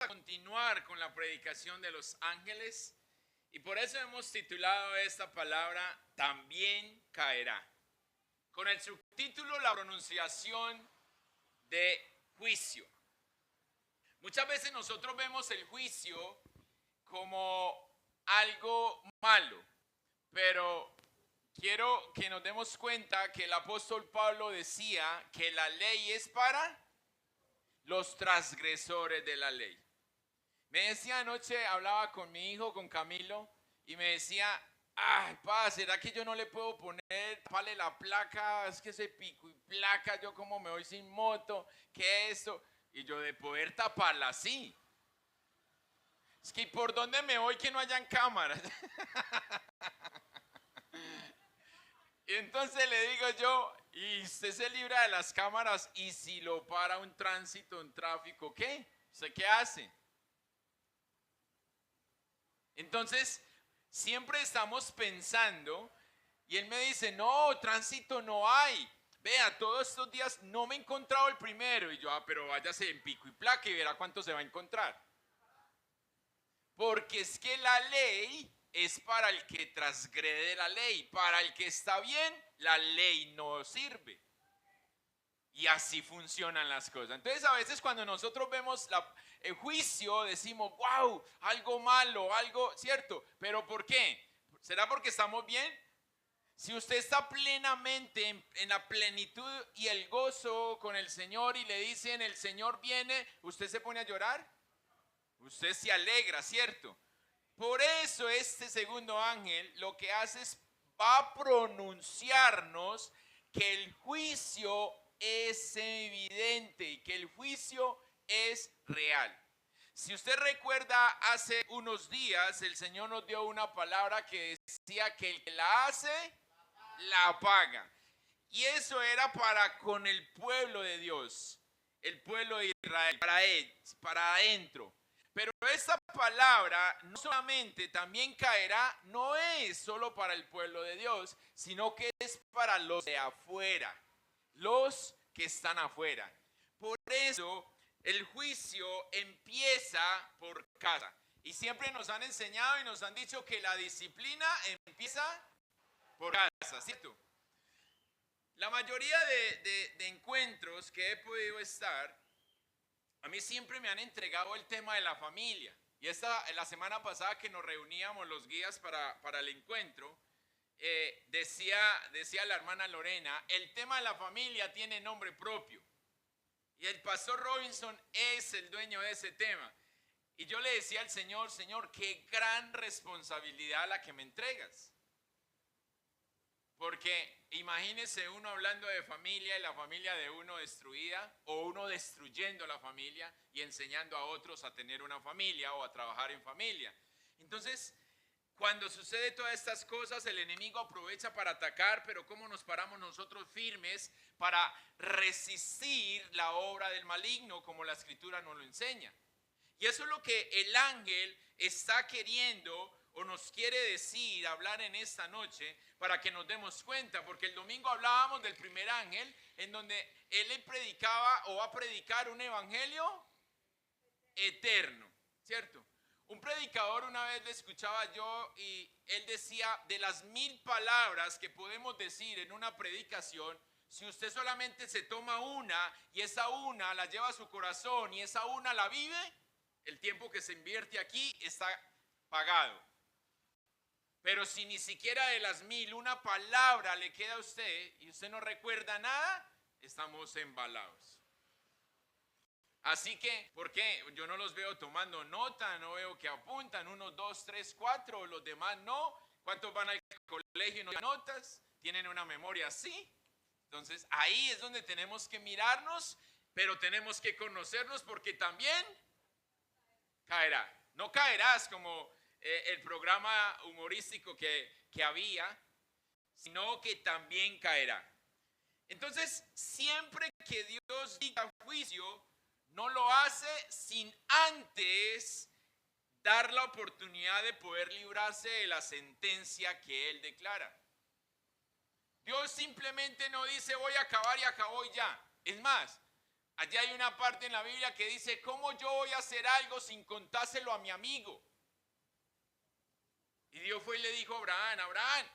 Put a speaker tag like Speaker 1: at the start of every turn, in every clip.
Speaker 1: a continuar con la predicación de los ángeles y por eso hemos titulado esta palabra También caerá, con el subtítulo La pronunciación de juicio. Muchas veces nosotros vemos el juicio como algo malo, pero quiero que nos demos cuenta que el apóstol Pablo decía que la ley es para los transgresores de la ley. Me decía anoche, hablaba con mi hijo, con Camilo, y me decía, ay, pa, ¿será que yo no le puedo poner, taparle la placa? Es que ese pico y placa, yo como me voy sin moto, ¿qué es eso? Y yo, de poder taparla, sí. Es que ¿por dónde me voy que no hayan cámaras? Y entonces le digo yo, y usted se libra de las cámaras, y si lo para un tránsito, un tráfico, ¿qué? ¿Usted qué hace? Entonces, siempre estamos pensando, y él me dice, no, tránsito no hay. Vea, todos estos días no me he encontrado el primero. Y yo, pero váyase en pico y placa y verá cuánto se va a encontrar. Porque es que la ley es para el que transgrede la ley. Para el que está bien, la ley no sirve. Y así funcionan las cosas. Entonces a veces cuando nosotros vemos el juicio decimos, wow, algo malo, algo, ¿cierto? ¿Pero por qué? ¿Será porque estamos bien? Si usted está plenamente en la plenitud y el gozo con el Señor y le dicen el Señor viene, ¿usted se pone a llorar? Usted se alegra, ¿cierto? Por eso este segundo ángel lo que hace es, va a pronunciarnos que el juicio es evidente y que el juicio es real. Si usted recuerda, hace unos días el Señor nos dio una palabra que decía que el que la hace, la paga. Y eso era para con el pueblo de Dios, el pueblo de Israel, para adentro. Pero esta palabra no solamente también caerá, no es solo para el pueblo de Dios, sino que es para los de afuera, los que están afuera. Por eso el juicio empieza por casa. Y siempre nos han enseñado y nos han dicho que la disciplina empieza por casa, ¿cierto? La mayoría de encuentros que he podido estar, a mí siempre me han entregado el tema de la familia. Y la semana pasada que nos reuníamos los guías para el encuentro, decía la hermana Lorena, el tema de la familia tiene nombre propio. Y el pastor Robinson es el dueño de ese tema. Y yo le decía al Señor, Señor, qué gran responsabilidad la que me entregas. Porque imagínese uno hablando de familia y la familia de uno destruida, o uno destruyendo la familia y enseñando a otros a tener una familia o a trabajar en familia. Entonces, cuando sucede todas estas cosas, el enemigo aprovecha para atacar, pero ¿cómo nos paramos nosotros firmes para resistir la obra del maligno como la Escritura nos lo enseña? Y eso es lo que el ángel está queriendo o nos quiere decir, hablar en esta noche para que nos demos cuenta, porque el domingo hablábamos del primer ángel en donde él le predicaba o va a predicar un evangelio eterno, ¿cierto? Un predicador una vez le escuchaba yo y él decía, de las 1000 palabras que podemos decir en una predicación, si usted solamente se toma una y esa una la lleva a su corazón y esa una la vive, el tiempo que se invierte aquí está pagado. Pero si ni siquiera de las 1000 una palabra le queda a usted y usted no recuerda nada, estamos embalados. Así que, ¿por qué? Yo no los veo tomando nota, no veo que apuntan, 1, 2, 3, 4, los demás no. ¿Cuántos van al colegio y no tienen notas? ¿Tienen una memoria así? Entonces, ahí es donde tenemos que mirarnos, pero tenemos que conocernos porque también caerá. No caerás como el programa humorístico que había, sino que también caerá. Entonces, siempre que Dios diga juicio, no lo hace sin antes dar la oportunidad de poder librarse de la sentencia que Él declara. Dios simplemente no dice voy a acabar y acabó y ya. Es más, Allí hay una parte en la Biblia que dice, ¿cómo yo voy a hacer algo sin contárselo a mi amigo? Y Dios fue y le dijo a Abraham, Abraham,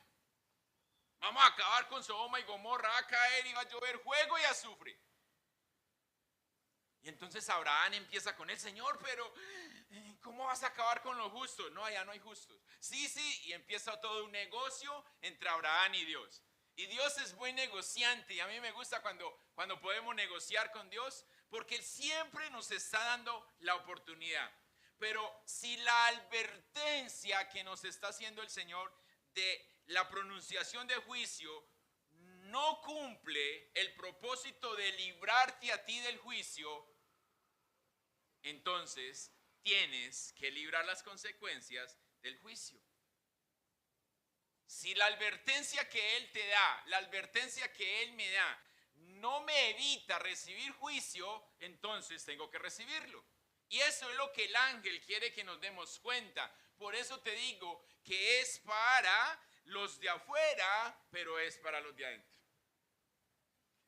Speaker 1: vamos a acabar con Sodoma y Gomorra, va a caer y va a llover fuego y azufre. Y entonces Abraham empieza con el Señor, pero ¿cómo vas a acabar con los justos? No, allá no hay justos. Sí, sí, y empieza todo un negocio entre Abraham y Dios. Y Dios es buen negociante y a mí me gusta cuando podemos negociar con Dios, porque Él siempre nos está dando la oportunidad. Pero si la advertencia que nos está haciendo el Señor de la pronunciación de juicio no cumple el propósito de librarte a ti del juicio, entonces tienes que librar las consecuencias del juicio. Si la advertencia que Él te da, la advertencia que Él me da, no me evita recibir juicio, entonces tengo que recibirlo. Y eso es lo que el ángel quiere que nos demos cuenta. Por eso te digo que es para los de afuera, pero es para los de adentro.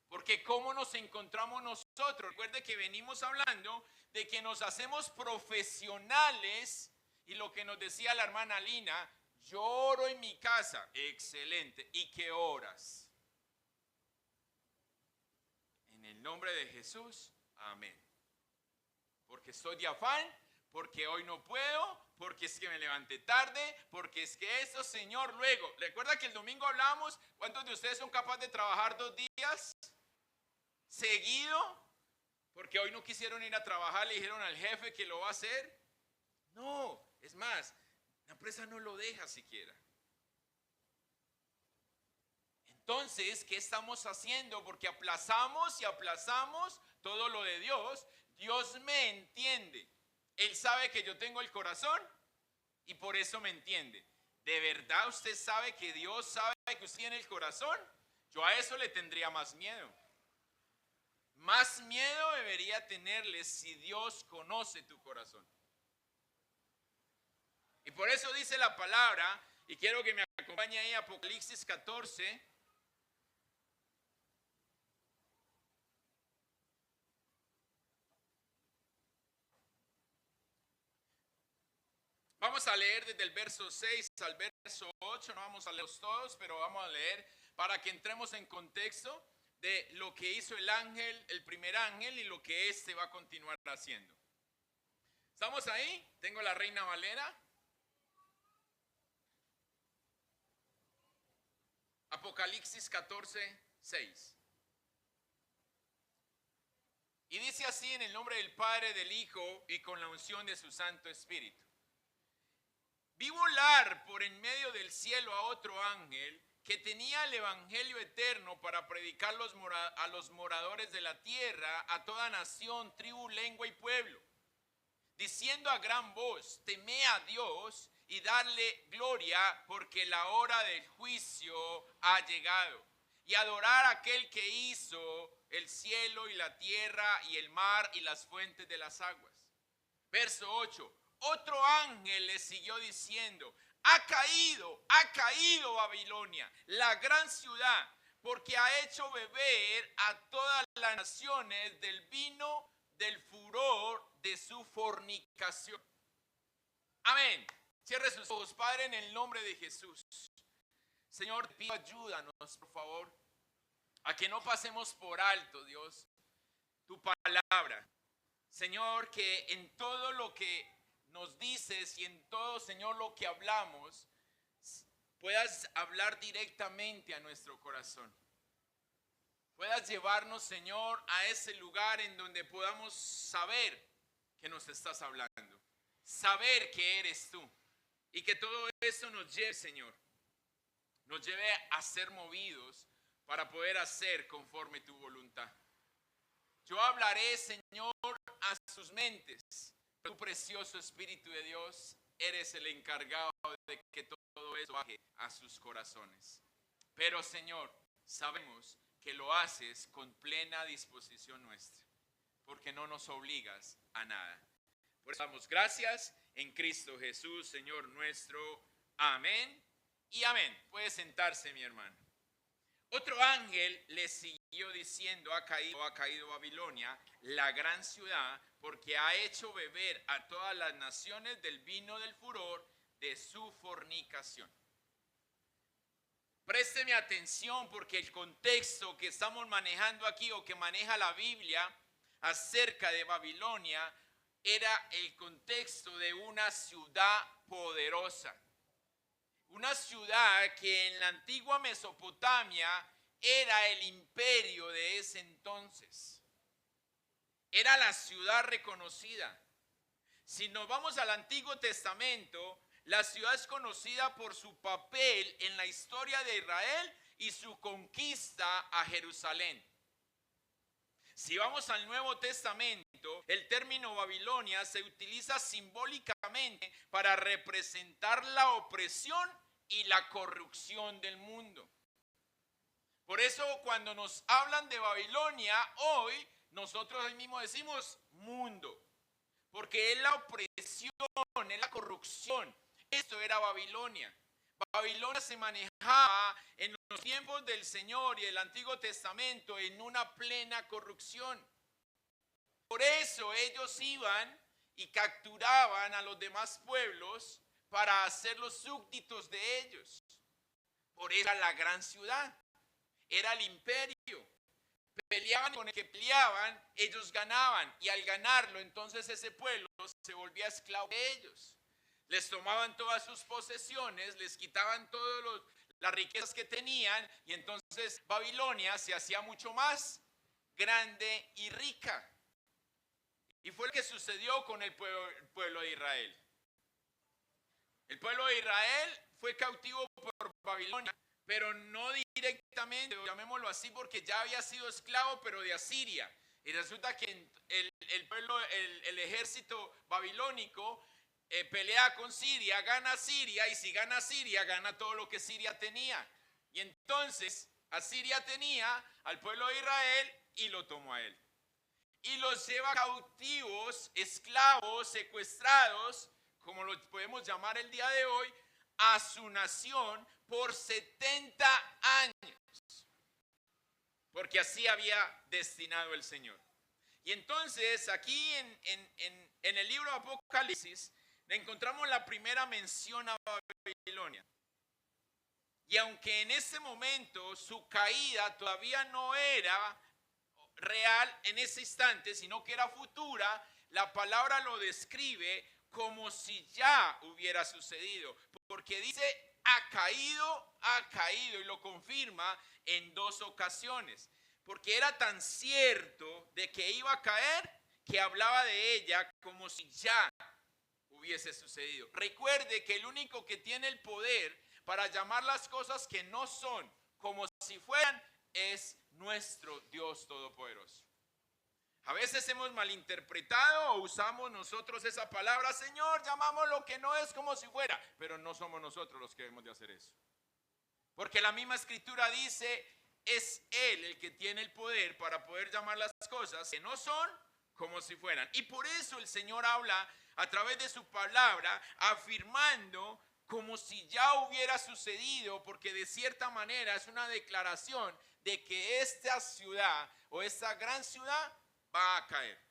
Speaker 1: Porque ¿cómo nos encontramos nosotros? Recuerde que venimos hablando de que nos hacemos profesionales y lo que nos decía la hermana Lina, yo oro en mi casa, excelente. ¿Y qué oras? En el nombre de Jesús, amén. Porque estoy de afán, porque hoy no puedo, porque es que me levanté tarde, porque es que eso, Señor, luego. ¿Recuerda que el domingo hablábamos? ¿Cuántos de ustedes son capaces de trabajar 2 días seguido? Porque hoy no quisieron ir a trabajar, le dijeron al jefe que lo va a hacer. No, es más, la empresa no lo deja siquiera. Entonces, ¿qué estamos haciendo? Porque aplazamos y aplazamos todo lo de Dios. Dios me entiende. Él sabe que yo tengo el corazón y por eso me entiende. ¿De verdad usted sabe que Dios sabe que usted tiene el corazón? Yo a eso le tendría más miedo. Más miedo debería tenerle si Dios conoce tu corazón. Y por eso dice la palabra, y quiero que me acompañe ahí, Apocalipsis 14. Vamos a leer desde el verso 6 al verso 8, no vamos a leerlos todos, pero vamos a leer para que entremos en contexto de lo que hizo el ángel, el primer ángel, y lo que éste va a continuar haciendo. ¿Estamos ahí? Tengo la Reina Valera. Apocalipsis 14, 6. Y dice así en el nombre del Padre, del Hijo y con la unción de su Santo Espíritu. Vi volar por en medio del cielo a otro ángel que tenía el evangelio eterno para predicar a los moradores de la tierra, a toda nación, tribu, lengua y pueblo, diciendo a gran voz, temé a Dios y darle gloria, porque la hora del juicio ha llegado, y adorar a aquel que hizo el cielo y la tierra y el mar y las fuentes de las aguas. Verso 8. Otro ángel le siguió diciendo, ha caído Babilonia, la gran ciudad, porque ha hecho beber a todas las naciones del vino del furor de su fornicación. Amén. Cierre sus ojos, Padre, en el nombre de Jesús. Señor, te pido ayúdanos, por favor, a que no pasemos por alto, Dios, tu palabra. Señor, que en todo lo que nos dices y en todo, Señor, lo que hablamos, puedas hablar directamente a nuestro corazón. Puedas llevarnos, Señor, a ese lugar en donde podamos saber que nos estás hablando. Saber que eres tú. Y que todo eso nos lleve, Señor, nos lleve a ser movidos para poder hacer conforme tu voluntad. Yo hablaré, Señor, a sus mentes. Tu precioso Espíritu de Dios, eres el encargado de que todo eso baje a sus corazones. Pero, Señor, sabemos que lo haces con plena disposición nuestra, porque no nos obligas a nada. Por eso damos gracias en Cristo Jesús, Señor nuestro. Amén y amén. Puede sentarse, mi hermano. Otro ángel le siguió diciendo, ha caído Babilonia, la gran ciudad, porque ha hecho beber a todas las naciones del vino del furor de su fornicación. Présteme atención porque el contexto que estamos manejando aquí o que maneja la Biblia acerca de Babilonia era el contexto de una ciudad poderosa. Una ciudad que en la antigua Mesopotamia era el imperio de ese entonces. Era la ciudad reconocida. Si nos vamos al Antiguo Testamento, la ciudad es conocida por su papel en la historia de Israel y su conquista a Jerusalén. Si vamos al Nuevo Testamento, el término Babilonia se utiliza simbólicamente para representar la opresión y la corrupción del mundo. Por eso cuando nos hablan de Babilonia, hoy nosotros hoy mismo decimos mundo, porque es la opresión, es la corrupción. Esto era Babilonia. Babilonia se manejaba en los tiempos del Señor y el Antiguo Testamento en una plena corrupción. Por eso ellos iban y capturaban a los demás pueblos para hacerlos súbditos de ellos. Por eso era la gran ciudad, era el imperio. Peleaban con el que peleaban, ellos ganaban, y al ganarlo entonces ese pueblo se volvía esclavo de ellos. Les tomaban todas sus posesiones, les quitaban todas las riquezas que tenían, y entonces Babilonia se hacía mucho más grande y rica. Y fue lo que sucedió con el pueblo de Israel. El pueblo de Israel fue cautivo por Babilonia, pero no directamente, llamémoslo así, porque ya había sido esclavo, pero de Asiria. Y resulta que el ejército babilónico pelea con Siria, gana Siria, y si gana Siria, gana todo lo que Siria tenía. Y entonces Asiria tenía al pueblo de Israel y lo tomó a él. Y los lleva cautivos, esclavos, secuestrados, como lo podemos llamar el día de hoy, a su nación por 70 años. Porque así había destinado el Señor. Y entonces aquí en el libro de Apocalipsis encontramos la primera mención a Babilonia. Y aunque en ese momento su caída todavía no era real en ese instante, sino que era futura, la palabra lo describe como si ya hubiera sucedido, porque dice ha caído, y lo confirma en dos ocasiones, porque era tan cierto de que iba a caer que hablaba de ella como si ya hubiese sucedido. Recuerde que el único que tiene el poder para llamar las cosas que no son como si fueran es nuestro Dios Todopoderoso. A veces hemos malinterpretado o usamos nosotros esa palabra, Señor, llamamos lo que no es como si fuera, pero no somos nosotros los que debemos de hacer eso. Porque la misma escritura dice, es Él el que tiene el poder para poder llamar las cosas que no son como si fueran. Y por eso el Señor habla a través de su palabra, afirmando como si ya hubiera sucedido, porque de cierta manera es una declaración de que esta ciudad o esta gran ciudad va a caer.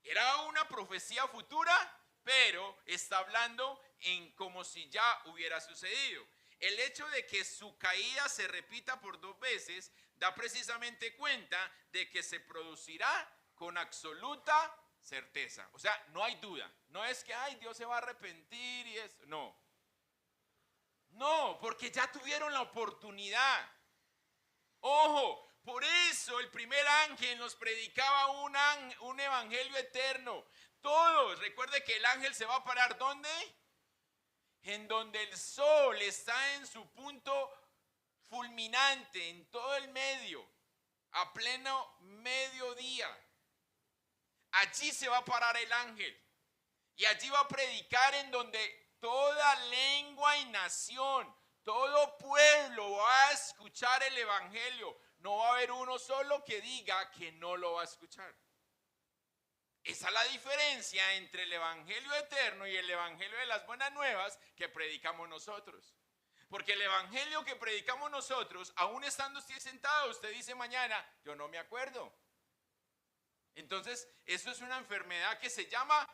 Speaker 1: Era una profecía futura, pero está hablando en como si ya hubiera sucedido. El hecho de que su caída se repita por dos veces da precisamente cuenta de que se producirá con absoluta certeza. O sea, no hay duda. No es que, ay, Dios se va a arrepentir y eso. No. No, porque ya tuvieron la oportunidad. Ojo, por eso el primer ángel nos predicaba un evangelio eterno. Todos, recuerde que el ángel se va a parar ¿dónde? En donde el sol está en su punto fulminante, en todo el medio, a pleno mediodía. Allí se va a parar el ángel y allí va a predicar en donde toda lengua y nación, todo pueblo va a escuchar el evangelio. No va a haber uno solo que diga que no lo va a escuchar. Esa es la diferencia entre el evangelio eterno y el evangelio de las buenas nuevas que predicamos nosotros. Porque el evangelio que predicamos nosotros, aún estando usted sentado, usted dice mañana, yo no me acuerdo. Entonces, eso es una enfermedad que se llama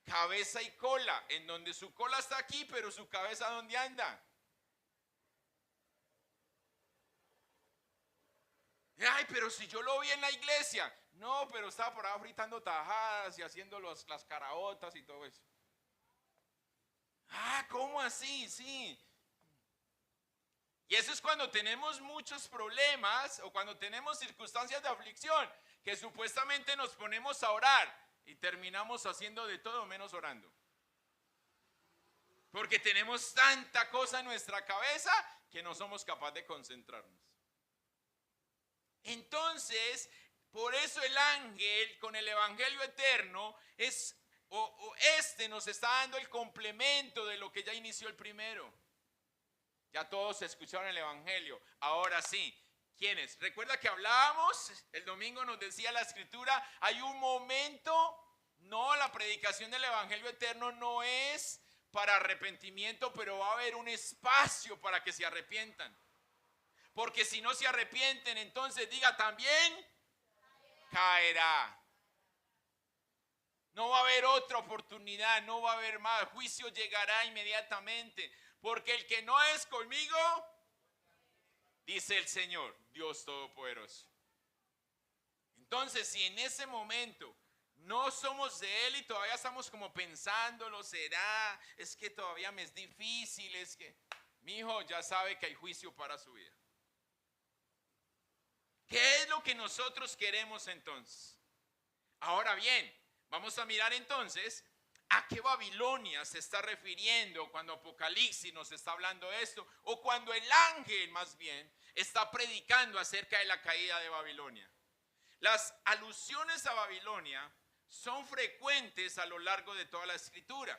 Speaker 1: cabeza y cola, en donde su cola está aquí, pero su cabeza ¿dónde anda? Ay, pero si yo lo vi en la iglesia. No, pero estaba por ahí fritando tajadas y haciendo las caraotas y todo eso. Ah, ¿cómo así? Sí. Y eso es cuando tenemos muchos problemas o cuando tenemos circunstancias de aflicción, que supuestamente nos ponemos a orar y terminamos haciendo de todo menos orando. Porque tenemos tanta cosa en nuestra cabeza que no somos capaces de concentrarnos. Entonces, por eso el ángel con el evangelio eterno nos está dando el complemento de lo que ya inició el primero. Ya todos escucharon el evangelio. Ahora sí, ¿quiénes? Recuerda que hablábamos, el domingo nos decía la escritura, hay un momento, no, la predicación del evangelio eterno no es para arrepentimiento, pero va a haber un espacio para que se arrepientan. Porque si no se arrepienten, entonces diga también, caerá. No va a haber otra oportunidad, no va a haber más. Juicio llegará inmediatamente. Porque el que no es conmigo, dice el Señor, Dios Todopoderoso. Entonces, si en ese momento no somos de Él y todavía estamos como pensándolo, será, es que todavía me es difícil, es que mi hijo ya sabe que hay juicio para su vida. ¿Qué es lo que nosotros queremos entonces? Ahora bien, vamos a mirar entonces a qué Babilonia se está refiriendo cuando Apocalipsis nos está hablando de esto, o cuando el ángel más bien está predicando acerca de la caída de Babilonia. Las alusiones a Babilonia son frecuentes a lo largo de toda la escritura.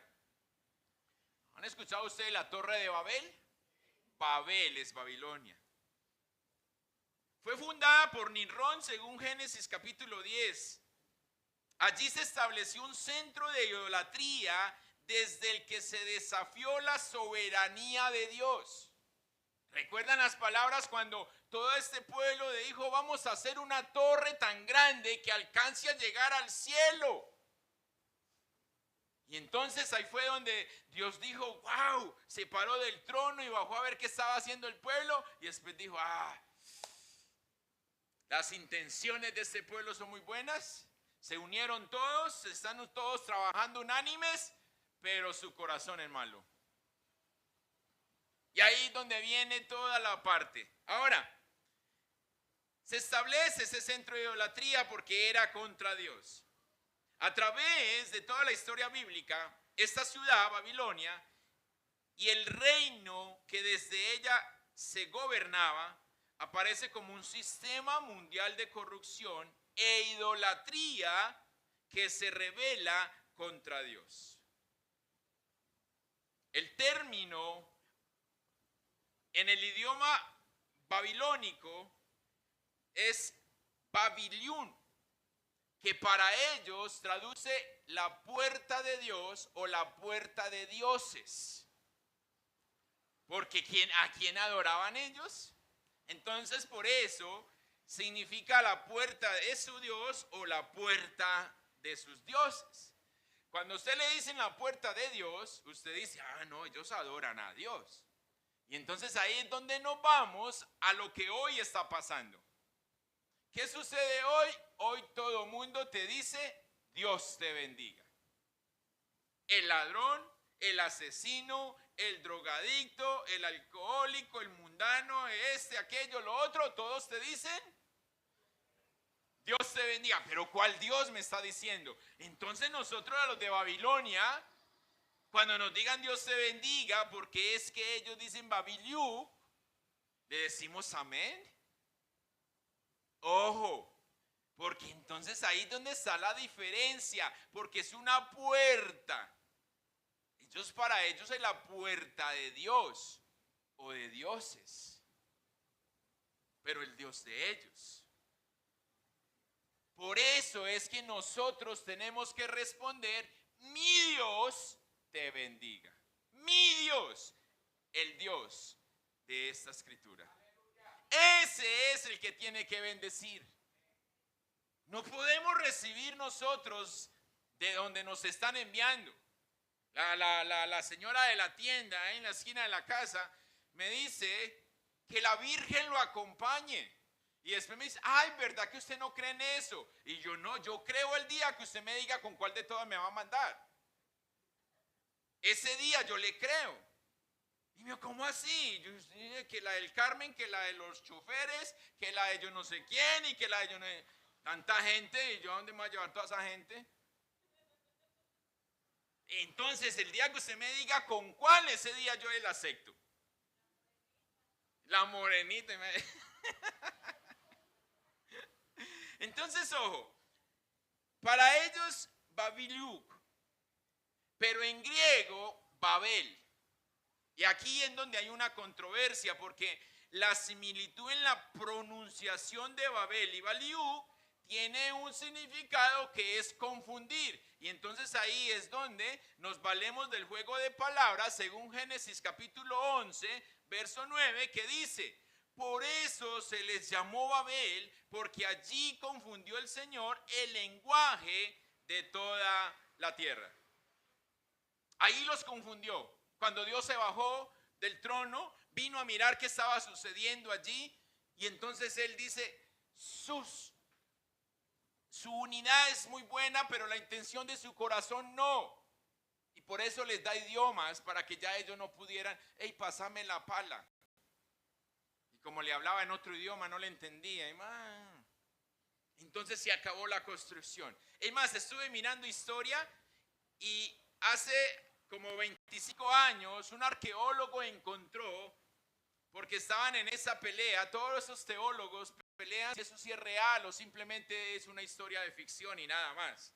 Speaker 1: ¿Han escuchado ustedes la Torre de Babel? Babel es Babilonia. Fue fundada por Nimrod según Génesis capítulo 10. Allí se estableció un centro de idolatría desde el que se desafió la soberanía de Dios. ¿Recuerdan las palabras cuando todo este pueblo dijo, vamos a hacer una torre tan grande que alcance a llegar al cielo? Y entonces ahí fue donde Dios dijo, wow, se paró del trono y bajó a ver qué estaba haciendo el pueblo. Y después dijo, las intenciones de este pueblo son muy buenas. Se unieron todos, están todos trabajando unánimes, pero su corazón es malo. Y ahí es donde viene toda la parte. Ahora, se establece ese centro de idolatría porque era contra Dios. A través de toda la historia bíblica, esta ciudad, Babilonia, y el reino que desde ella se gobernaba, aparece como un sistema mundial de corrupción e idolatría que se rebela contra Dios. El término en el idioma babilónico es Babilión, que para ellos traduce la puerta de Dios o la puerta de dioses. Porque ¿a quién adoraban ellos? Entonces por eso significa la puerta de su Dios o la puerta de sus dioses. Cuando usted le dicen la puerta de Dios, usted dice, no, ellos adoran a Dios. Y entonces ahí es donde nos vamos a lo que hoy está pasando. ¿Qué sucede hoy? Hoy todo mundo te dice, Dios te bendiga. El ladrón, el asesino, el drogadicto, el alcohólico, el mundano, aquello, lo otro, todos te dicen, Dios te bendiga. Pero ¿cuál Dios me está diciendo? Entonces nosotros a los de Babilonia, cuando nos digan Dios te bendiga, porque es que ellos dicen Babiliú, le decimos amén. Ojo, porque entonces ahí es donde está la diferencia, porque es una puerta. Para ellos es la puerta de Dios o de dioses, pero el Dios de ellos. Por eso es que nosotros tenemos que responder, mi Dios te bendiga. Mi Dios, el Dios de esta escritura. Ese es el que tiene que bendecir. No podemos recibir nosotros de donde nos están enviando. La señora de la tienda en la esquina de la casa me dice que la Virgen lo acompañe. Y después me dice, ay, ¿verdad que usted no cree en eso? Y yo no, yo creo el día que usted me diga con cuál de todas me va a mandar. Ese día yo le creo. Y me dijo, ¿cómo así? Yo dije que la del Carmen, que la de los choferes, que la de yo no sé quién y que la de yo no sé... Tanta gente, ¿y yo a dónde me voy a llevar toda esa gente? Entonces, el día que usted me diga con cuál, ese día yo la acepto. La morenita. Entonces, ojo, para ellos Babiluk, pero en griego Babel. Y aquí es donde hay una controversia, porque la similitud en la pronunciación de Babel y Baliú tiene un significado que es confundir. Y entonces ahí es donde nos valemos del juego de palabras, según Génesis capítulo 11, verso 9, que dice: por eso se les llamó Babel, porque allí confundió el Señor el lenguaje de toda la tierra. Ahí los confundió. Cuando Dios se bajó del trono, vino a mirar qué estaba sucediendo allí, y entonces Él dice, su unidad es muy buena, pero la intención de su corazón no. Y por eso les da idiomas, para que ya ellos no pudieran, hey, pásame la pala. Y como le hablaba en otro idioma, no le entendía. Entonces se acabó la construcción. Es más, estuve mirando historia y hace como 25 años un arqueólogo encontró, porque estaban en esa pelea, todos esos teólogos pelean si eso sí es real o simplemente es una historia de ficción y nada más.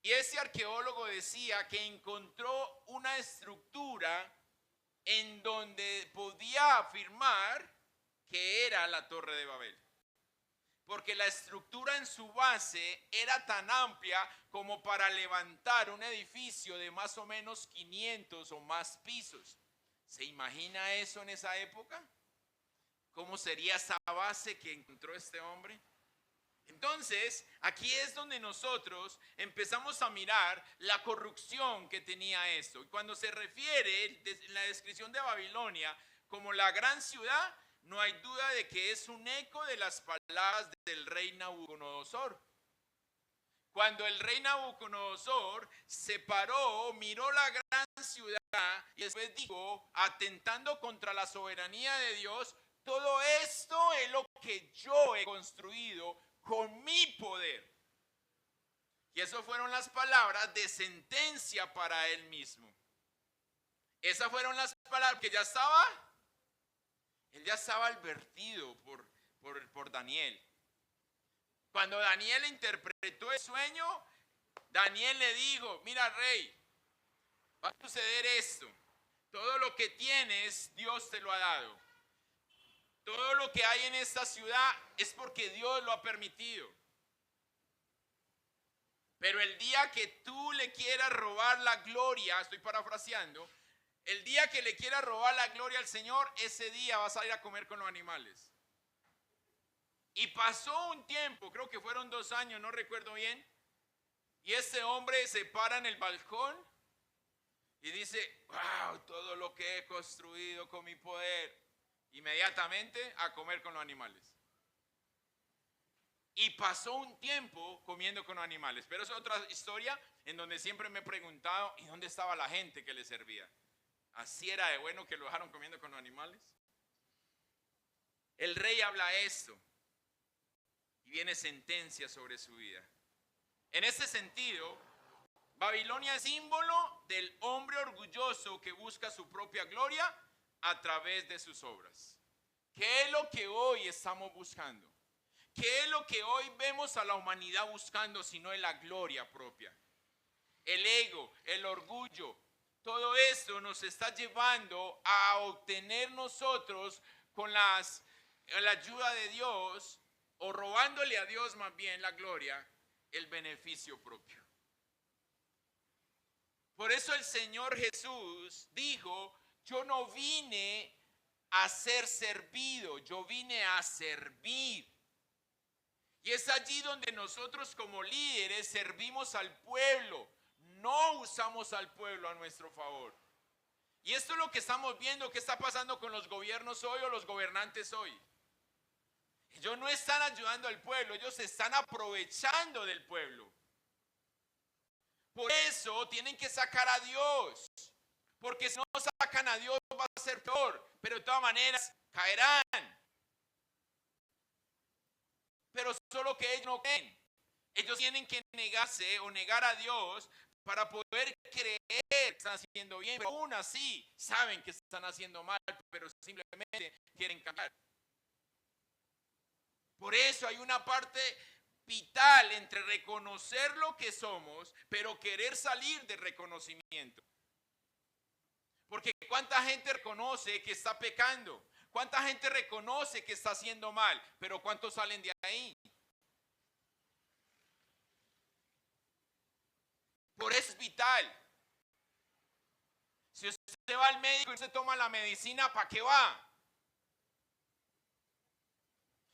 Speaker 1: Y ese arqueólogo decía que encontró una estructura en donde podía afirmar que era la Torre de Babel. Porque la estructura en su base era tan amplia como para levantar un edificio de más o menos 500 o más pisos. ¿Se imagina eso en esa época? ¿Cómo sería esa base que encontró este hombre? Entonces, aquí es donde nosotros empezamos a mirar la corrupción que tenía esto. Y cuando se refiere en la descripción de Babilonia como la gran ciudad, no hay duda de que es un eco de las palabras del rey Nabucodonosor. Cuando el rey Nabucodonosor se paró, miró la gran ciudad y después dijo, atentando contra la soberanía de Dios, todo esto es lo que yo he construido con mi poder. Y eso fueron las palabras de sentencia para él mismo. Esas fueron las palabras que él ya estaba advertido por Daniel. Cuando Daniel interpretó el sueño, Daniel le dijo, mira rey, va a suceder esto. Todo lo que tienes, Dios te lo ha dado. Todo lo que hay en esta ciudad es porque Dios lo ha permitido. Pero el día que tú le quieras robar la gloria, estoy parafraseando, el día que le quieras robar la gloria al Señor, ese día vas a ir a comer con los animales. Y pasó un tiempo, creo que fueron 2 años, no recuerdo bien, y este hombre se para en el balcón y dice, wow, todo lo que he construido con mi poder, inmediatamente a comer con los animales. Y pasó un tiempo comiendo con los animales, pero es otra historia en donde siempre me he preguntado, ¿y dónde estaba la gente que le servía? ¿Así era de bueno que lo dejaron comiendo con los animales? El rey habla esto y viene sentencia sobre su vida. En este sentido, Babilonia es símbolo del hombre orgulloso que busca su propia gloria a través de sus obras. ¿Qué es lo que hoy estamos buscando? ¿Qué es lo que hoy vemos a la humanidad buscando sino en la gloria propia? El ego, el orgullo, todo esto nos está llevando a obtener nosotros con la ayuda de Dios, o robándole a Dios más bien la gloria, el beneficio propio. Por eso el Señor Jesús dijo, yo no vine a ser servido. Yo vine a servir. Y es allí donde nosotros como líderes servimos al pueblo. No usamos al pueblo a nuestro favor. Y esto es lo que estamos viendo, qué está pasando con los gobiernos hoy o los gobernantes hoy. Ellos no están ayudando al pueblo, ellos se están aprovechando del pueblo. Por eso tienen que sacar a Dios. Porque si no sacan a Dios va a ser peor. Pero de todas maneras caerán. Pero solo que ellos no creen. Ellos tienen que negarse o negar a Dios para poder creer que están haciendo bien. Pero aún así saben que están haciendo mal, pero simplemente quieren cambiar. Por eso hay una parte vital entre reconocer lo que somos, pero querer salir del reconocimiento. Porque ¿cuánta gente reconoce que está pecando? ¿Cuánta gente reconoce que está haciendo mal? Pero ¿cuántos salen de ahí? Por eso es vital. Si usted va al médico y usted toma la medicina, ¿para qué va?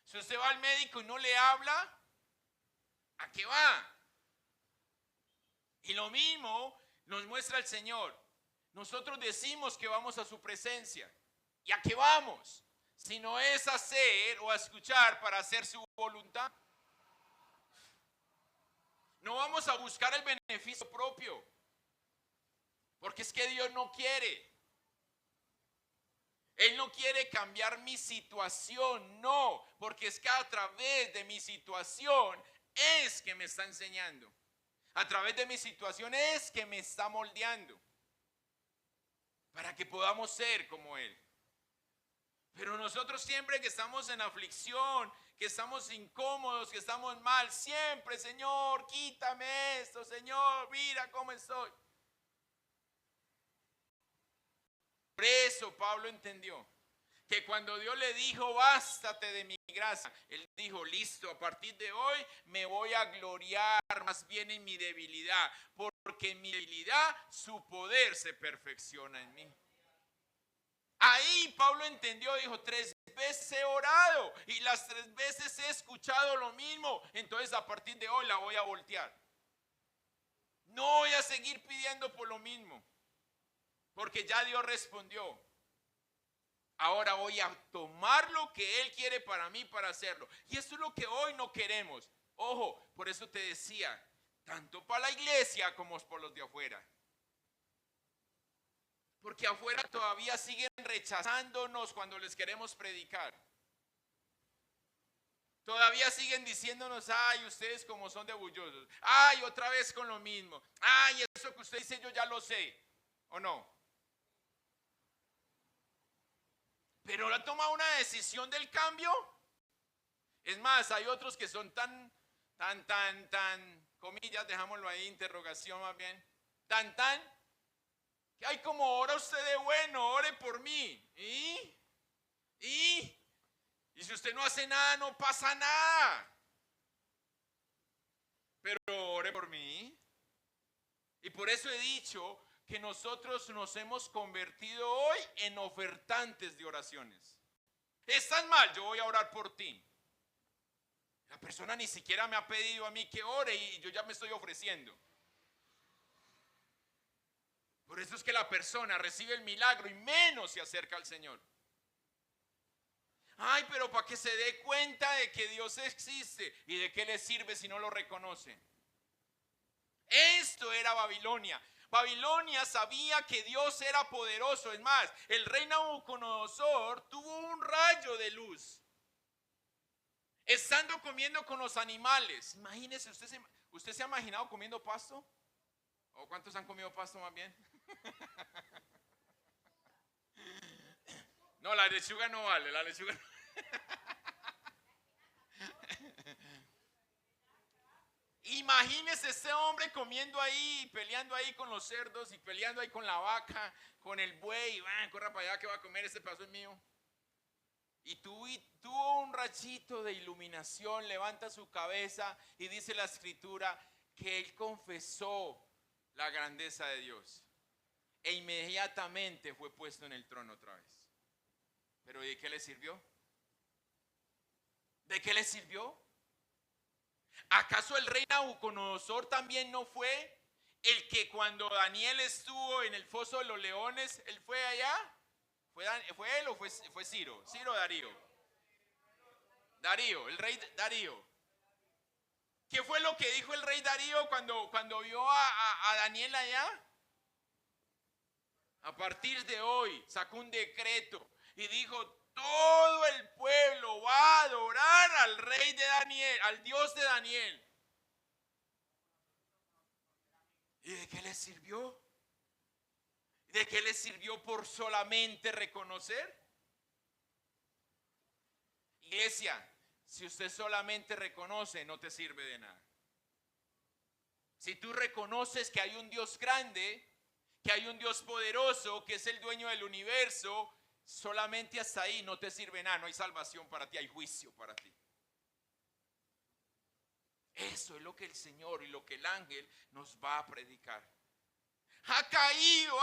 Speaker 1: Si usted va al médico y no le habla, ¿a qué va? Y lo mismo nos muestra el Señor. Nosotros decimos que vamos a su presencia. ¿Y a qué vamos? Si no es a hacer o a escuchar para hacer su voluntad. No vamos a buscar el beneficio propio. Porque es que Dios no quiere. Él no quiere cambiar mi situación, no. Porque es que a través de mi situación es que me está enseñando. A través de mi situación es que me está moldeando. Para que podamos ser como Él. Pero nosotros siempre que estamos en aflicción, que estamos incómodos, que estamos mal, siempre, Señor, quítame esto, Señor, mira cómo estoy. Por eso Pablo entendió que cuando Dios le dijo, bástate de mi gracia, él dijo, listo, a partir de hoy me voy a gloriar más bien en mi debilidad, porque en mi debilidad su poder se perfecciona en mí. Ahí Pablo entendió, dijo, 3 veces he orado y las 3 veces he escuchado lo mismo, entonces a partir de hoy la voy a voltear. No voy a seguir pidiendo por lo mismo, porque ya Dios respondió. Ahora voy a tomar lo que Él quiere para mí para hacerlo. Y esto es lo que hoy no queremos. Ojo, por eso te decía, tanto para la iglesia como por los de afuera. Porque afuera todavía siguen rechazándonos cuando les queremos predicar. Todavía siguen diciéndonos, ay, ustedes como son de bullosos. Ay, otra vez con lo mismo. Ay, eso que usted dice yo ya lo sé. ¿O no? Pero ¿ha tomado una decisión del cambio? Es más, hay otros que son tan, comillas, dejámoslo ahí, interrogación más bien. Tan, que hay como, ora usted de bueno, ore por mí. ¿Y si usted no hace nada, no pasa nada. Pero ore por mí. Y por eso he dicho que nosotros nos hemos convertido hoy en ofertantes de oraciones. Estás mal, yo voy a orar por ti. La persona ni siquiera me ha pedido a mí que ore y yo ya me estoy ofreciendo. Por eso es que la persona recibe el milagro y menos se acerca al Señor. Ay, pero para que se dé cuenta de que Dios existe y de qué le sirve si no lo reconoce. Esto era Babilonia. Babilonia sabía que Dios era poderoso. Es más, el rey Nabucodonosor tuvo un rayo de luz. Estando comiendo con los animales. Imagínese, ¿usted se ha imaginado comiendo pasto? ¿O cuántos han comido pasto más bien? No, la lechuga no vale, la lechuga no. Imagínese ese hombre comiendo ahí, peleando ahí con los cerdos y peleando ahí con la vaca, con el buey. Corra para allá que va a comer, este pedazo es mío. Y tuvo un rayito de iluminación, levanta su cabeza y dice la escritura que él confesó la grandeza de Dios. E inmediatamente fue puesto en el trono otra vez. Pero ¿de qué le sirvió? ¿De qué le sirvió? ¿Acaso el rey Nabucodonosor también no fue el que cuando Daniel estuvo en el foso de los leones, él fue allá? ¿Fue él o fue Ciro? Ciro o Darío. Darío, el rey Darío. ¿Qué fue lo que dijo el rey Darío cuando vio a Daniel allá? A partir de hoy sacó un decreto y dijo, todo el pueblo va a adorar al rey de Daniel, al Dios de Daniel. ¿Y de qué les sirvió? ¿De qué les sirvió por solamente reconocer? Iglesia, si usted solamente reconoce, no te sirve de nada. Si tú reconoces que hay un Dios grande, que hay un Dios poderoso, que es el dueño del universo, solamente hasta ahí no te sirve nada, no hay salvación para ti, hay juicio para ti. Eso es lo que el Señor y lo que el ángel nos va a predicar. Ha caído.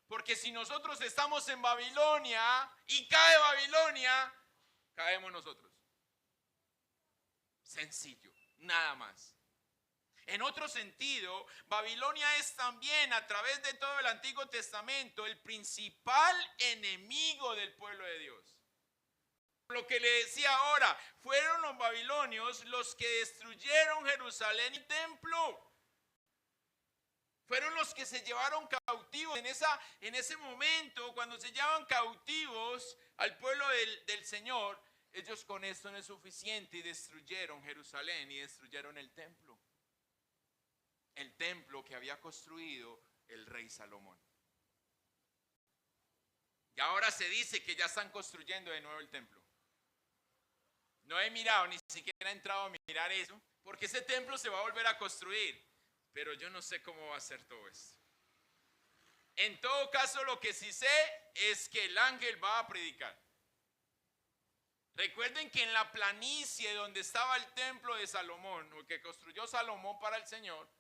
Speaker 1: Porque si nosotros estamos en Babilonia y cae Babilonia, caemos nosotros. Sencillo, nada más. En otro sentido, Babilonia es también, a través de todo el Antiguo Testamento, el principal enemigo del pueblo de Dios. Lo que le decía ahora, fueron los babilonios los que destruyeron Jerusalén y el templo. Fueron los que se llevaron cautivos en ese momento, cuando se llevaban cautivos al pueblo del Señor. Ellos con esto no es suficiente y destruyeron Jerusalén y destruyeron el templo. El templo que había construido el rey Salomón. Y ahora se dice que ya están construyendo de nuevo el templo. No he mirado, ni siquiera he entrado a mirar eso, porque ese templo se va a volver a construir. Pero yo no sé cómo va a ser todo esto. En todo caso, lo que sí sé es que el ángel va a predicar. Recuerden que en la planicie donde estaba el templo de Salomón, o que construyó Salomón para el Señor,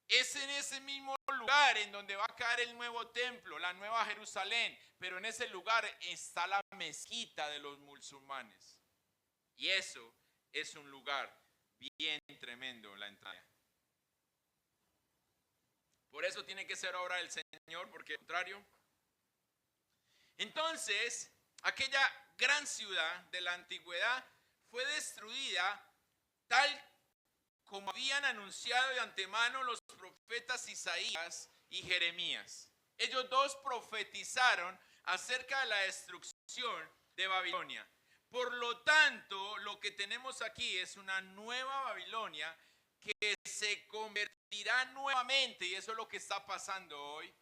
Speaker 1: es en ese mismo lugar en donde va a caer el nuevo templo, la nueva Jerusalén. Pero en ese lugar está la mezquita de los musulmanes. Y eso es un lugar bien tremendo, la entrada. Por eso tiene que ser obra del Señor, porque al contrario. Entonces, aquella gran ciudad de la antigüedad fue destruida tal como habían anunciado de antemano los profetas Isaías y Jeremías. Ellos dos profetizaron acerca de la destrucción de Babilonia. Por lo tanto, lo que tenemos aquí es una nueva Babilonia que se convertirá nuevamente, y eso es lo que está pasando hoy,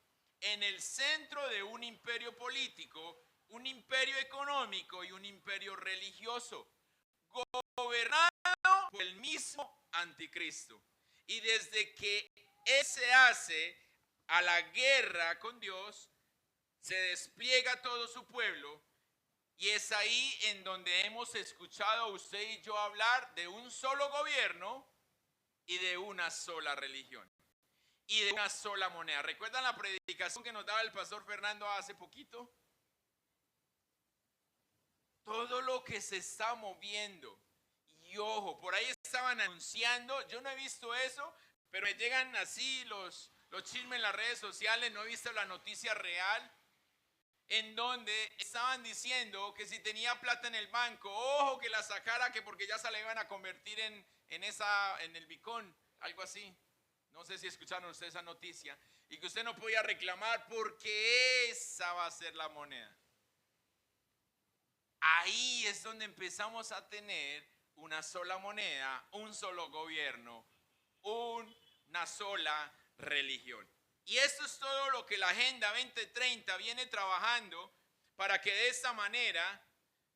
Speaker 1: en el centro de un imperio político, un imperio económico y un imperio religioso, gobernado por el mismo anticristo. Y desde que él se hace a la guerra con Dios, se despliega todo su pueblo, y es ahí en donde hemos escuchado a usted y yo hablar de un solo gobierno y de una sola religión y de una sola moneda. ¿Recuerdan la predicación que nos daba el pastor Fernando hace poquito? Todo lo que se está moviendo, y ojo, por ahí estaban anunciando, yo no he visto eso, pero me llegan así los chismes en las redes sociales, no he visto la noticia real, en donde estaban diciendo que si tenía plata en el banco, ojo que la sacara, que porque ya se la iban a convertir en el Bitcoin, algo así. No sé si escucharon ustedes esa noticia. Y que usted no podía reclamar porque esa va a ser la moneda. Ahí es donde empezamos a tener una sola moneda, un solo gobierno, una sola religión. Y esto es todo lo que la Agenda 2030 viene trabajando para que de esta manera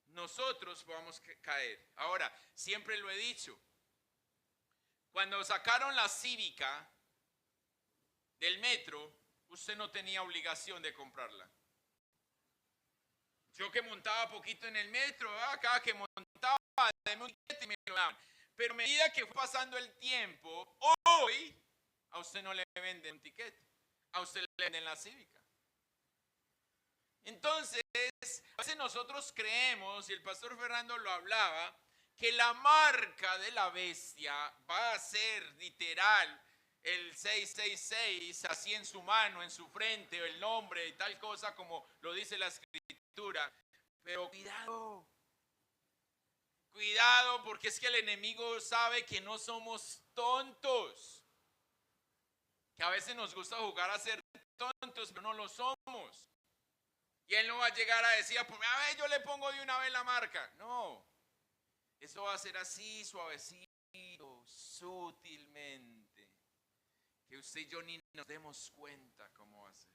Speaker 1: nosotros podamos caer. Ahora, siempre lo he dicho, cuando sacaron la Cívica del metro, usted no tenía obligación de comprarla. Yo que montaba poquito en el metro, cada que montaba, deme un tiquete y me lo daban. Pero a medida que fue pasando el tiempo, hoy a usted no le venden un tiquete, a usted le venden la Cívica. Entonces, a veces nosotros creemos, y el pastor Fernando lo hablaba, que la marca de la bestia va a ser literal el 666, así en su mano, en su frente, o el nombre y tal cosa como lo dice la escritura. Pero cuidado, cuidado, porque es que el enemigo sabe que no somos tontos, que a veces nos gusta jugar a ser tontos, pero no lo somos. Y él no va a llegar a decir, pues, a ver, yo le pongo de una vez la marca. No, eso va a ser así, suavecito, sutilmente, que usted y yo ni nos demos cuenta cómo va a ser.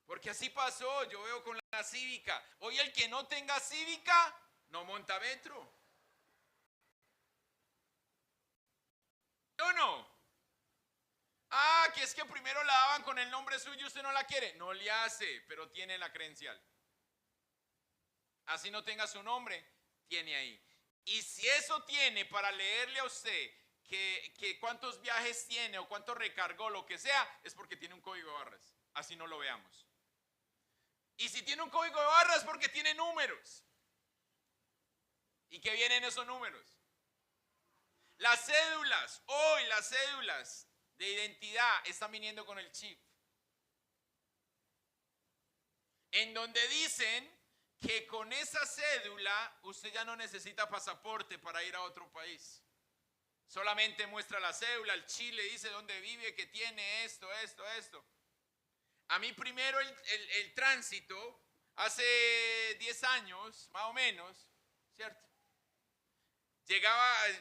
Speaker 1: Porque así pasó, yo veo con la cívica. Hoy el que no tenga cívica, no monta metro. ¿O no? Ah, que es que primero la daban con el nombre suyo y usted no la quiere. No le hace, pero tiene la credencial. Así no tenga su nombre, tiene ahí. Y si eso tiene para leerle a usted que cuántos viajes tiene o cuánto recargó, lo que sea, es porque tiene un código de barras. Así no lo veamos. Y si tiene un código de barras es porque tiene números. ¿Y qué vienen esos números? Las cédulas, hoy las cédulas de identidad están viniendo con el chip. En donde dicen que con esa cédula usted ya no necesita pasaporte para ir a otro país. Solamente muestra la cédula, el chip le dice dónde vive, que tiene esto. A mí primero el tránsito, hace 10 años, más o menos, ¿cierto?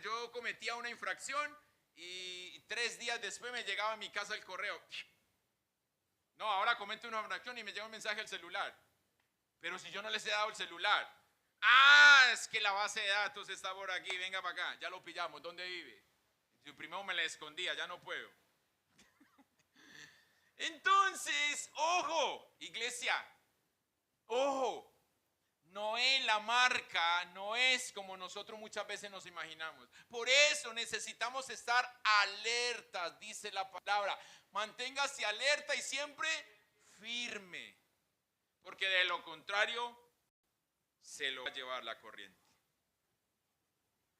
Speaker 1: Yo cometía una infracción y 3 días después me llegaba a mi casa el correo. No, ahora cometo una infracción y me llega un mensaje al celular. Pero si yo no les he dado el celular. Ah, es que la base de datos está por aquí, venga para acá, ya lo pillamos, ¿dónde vive? Yo primero me la escondía, ya no puedo. Entonces, ojo, iglesia, ojo. No es la marca, no es como nosotros muchas veces nos imaginamos. Por eso necesitamos estar alertas, dice la palabra. Manténgase alerta y siempre firme, porque de lo contrario se lo va a llevar la corriente.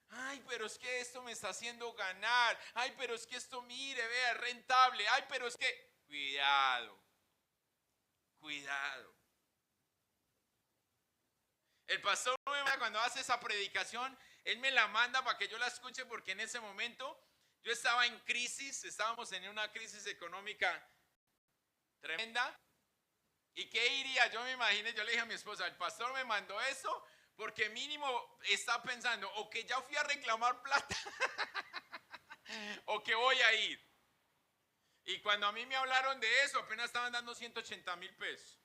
Speaker 1: Ay, pero es que esto me está haciendo ganar. Ay, pero es que esto, mire, vea, es rentable. Ay, pero es que, cuidado, cuidado. El pastor cuando hace esa predicación, él me la manda para que yo la escuche porque en ese momento yo estaba en crisis, estábamos en una crisis económica tremenda. ¿Y qué iría? Yo me imaginé, yo le dije a mi esposa, el pastor me mandó eso porque mínimo está pensando o que ya fui a reclamar plata o que voy a ir. Y cuando a mí me hablaron de eso, apenas estaban dando 180,000 pesos.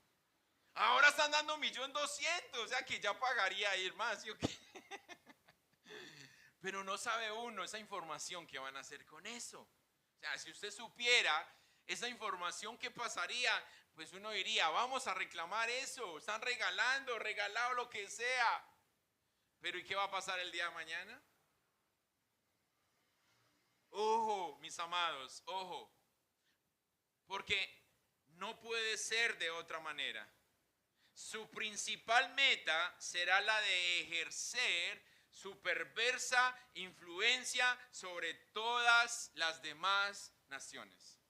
Speaker 1: Ahora están dando 1.200.000, o sea que ya pagaría ir más, ¿sí o qué? Pero no sabe uno esa información que van a hacer con eso. O sea, si usted supiera esa información, ¿qué pasaría? Pues uno diría, vamos a reclamar eso, están regalado lo que sea. Pero ¿y qué va a pasar el día de mañana? Ojo, mis amados, ojo. Porque no puede ser de otra manera. Su principal meta será la de ejercer su perversa influencia sobre todas las demás naciones.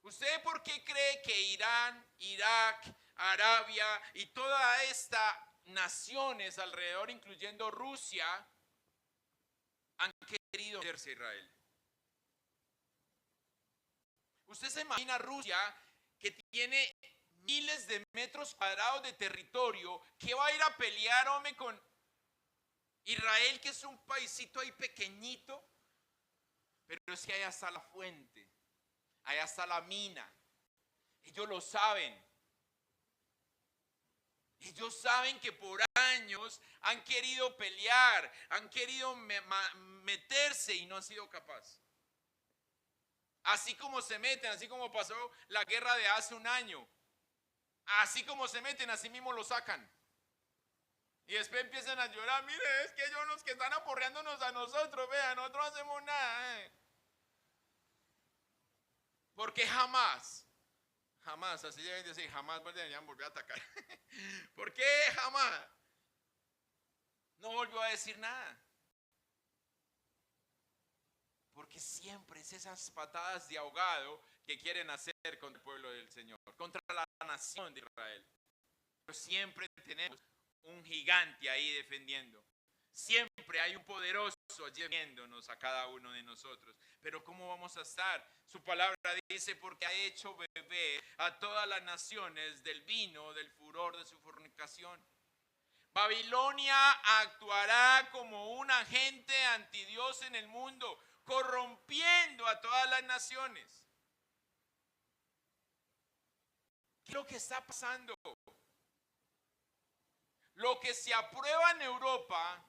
Speaker 1: ¿Usted por qué cree que Irán, Irak, Arabia y todas estas naciones alrededor, incluyendo Rusia, han querido meterse a Israel? ¿Usted se imagina Rusia, que tiene miles de metros cuadrados de territorio, que va a ir a pelear, hombre, con Israel, que es un paisito ahí pequeñito? Pero es que allá está la fuente, allá está la mina. Ellos lo saben. Ellos saben que por años han querido pelear, han querido meterse y no han sido capaces. Así como se meten, así como pasó la guerra de hace un año. Así como se meten, así mismo lo sacan. Y después empiezan a llorar. Mire, es que ellos los que están aporreándonos a nosotros, vean, nosotros no hacemos nada. Porque jamás Jamás, así deben decir, jamás deberían volver a atacar. ¿Por qué jamás? No volvió a decir nada. Porque siempre es esas patadas de ahogado que quieren hacer contra el pueblo del Señor, contra la nación de Israel. Pero siempre tenemos un gigante ahí defendiendo. Siempre hay un poderoso allí viéndonos a cada uno de nosotros. Pero ¿cómo vamos a estar? Su palabra dice, porque ha hecho beber a todas las naciones del vino, del furor de su fornicación. Babilonia actuará como un agente antidios en el mundo, corrompiendo a todas las naciones. ¿Qué es lo que está pasando? Lo que se aprueba en Europa